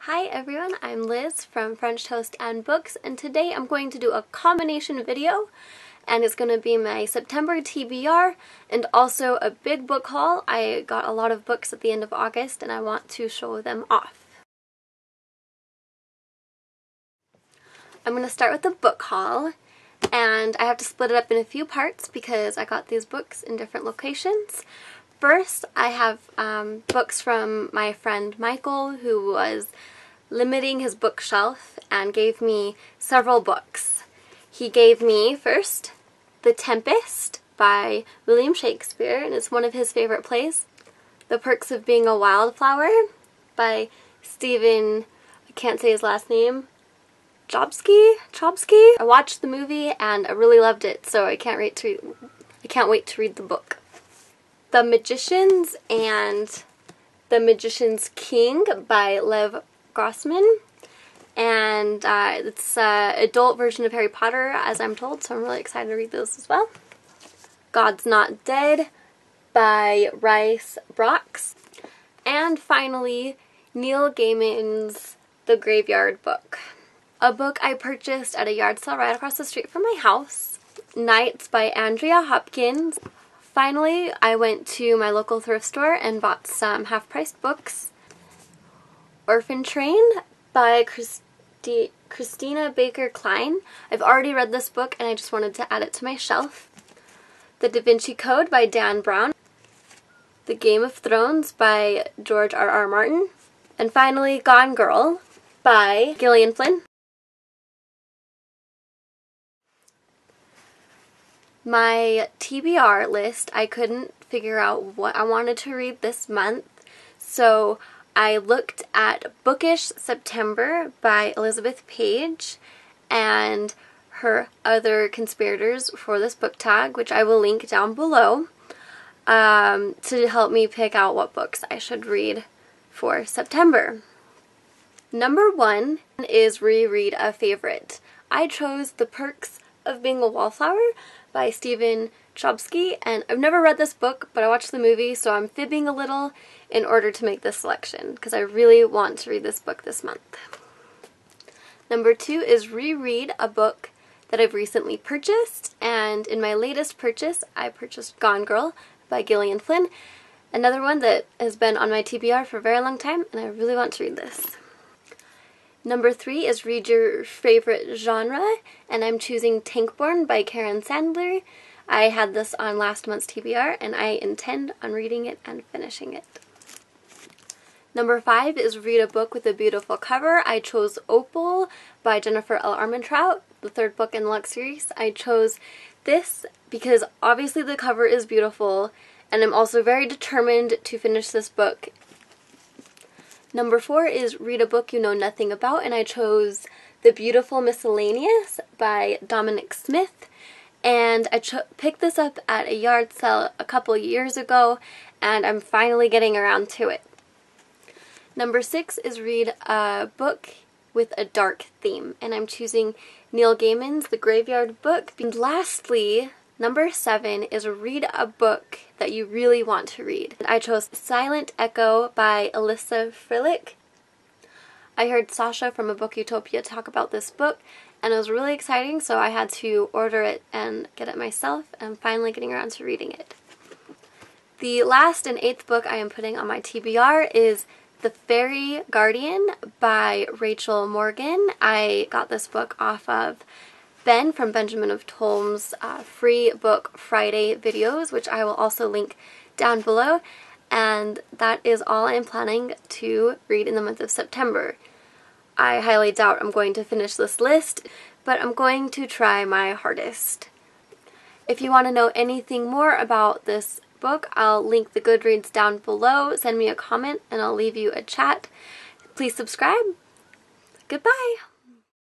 Hi everyone, I'm Liz from French Toast and Books, and today I'm going to do a combination video, and it's going to be my September TBR and also a big book haul. I got a lot of books at the end of August and I want to show them off. I'm going to start with the book haul, and I have to split it up in a few parts because I got these books in different locations. First, I have books from my friend Michael, who was limiting his bookshelf and gave me several books. He gave me, first, The Tempest by William Shakespeare, and it's one of his favorite plays. The Perks of Being a Wallflower by Stephen, I can't say his last name, Chbosky? I watched the movie and I really loved it, so I can't wait to read the book. The Magicians and The Magician's King by Grossman, and it's an adult version of Harry Potter, as I'm told, so I'm really excited to read those as well. God's Not Dead by Broocks, and finally Neil Gaiman's The Graveyard Book, a book I purchased at a yard sale right across the street from my house. Nights by Andrea, Hopkins. Finally, I went to my local thrift store and bought some half-priced books. Orphan Train by Christina Baker Klein. I've already read this book and I just wanted to add it to my shelf. The Da Vinci Code by Dan Brown. The Game of Thrones by George R.R. Martin. And finally, Gone Girl by Gillian Flynn. My TBR list, I couldn't figure out what I wanted to read this month, so I looked at Bookish September by Elisabeth Paige and her other conspirators for this book tag, which I will link down below, to help me pick out what books I should read for September. Number 1 is reread a favorite. I chose The Perks of Being a Wallflower by Chbosky, and I've never read this book, but I watched the movie, so I'm fibbing a little in order to make this selection, because I really want to read this book this month. Number 2 is reread a book that I've recently purchased, and in my latest purchase, I purchased Gone Girl by Gillian Flynn, another one that has been on my TBR for a very long time, and I really want to read this. Number 3 is read your favorite genre, and I'm choosing Tankborn by Sandler. I had this on last month's TBR, and I intend on reading it and finishing it. Number 5 is read a book with a beautiful cover. I chose Opal by Jennifer L. Armentrout, the third book in the Lux series. I chose this because obviously the cover is beautiful, and I'm also very determined to finish this book. Number 4 is read a book you know nothing about, and I chose The Beautiful Miscellaneous by Dominic Smith, and I picked this up at a yard sale a couple years ago, and I'm finally getting around to it. Number 6 is read a book with a dark theme, and I'm choosing Neil Gaiman's The Graveyard Book. And lastly, number 7 is read a book that you really want to read. I chose Silent Echo by Elisa Freilch. I heard Sasha from ABookUtopia talk about this book, and it was really exciting, so I had to order it and get it myself, and I'm finally getting around to reading it. The last and 8th book I am putting on my TBR is The Fairy Guardian by Rachel Morgan. I got this book off of Ben from BenjaminofTomes' free book Friday videos, which I will also link down below, and that is all I'm planning to read in the month of September. I highly doubt I'm going to finish this list, but I'm going to try my hardest. If you want to know anything more about this book, I'll link the Goodreads down below. Send me a comment and I'll leave you a chat. Please subscribe. Goodbye!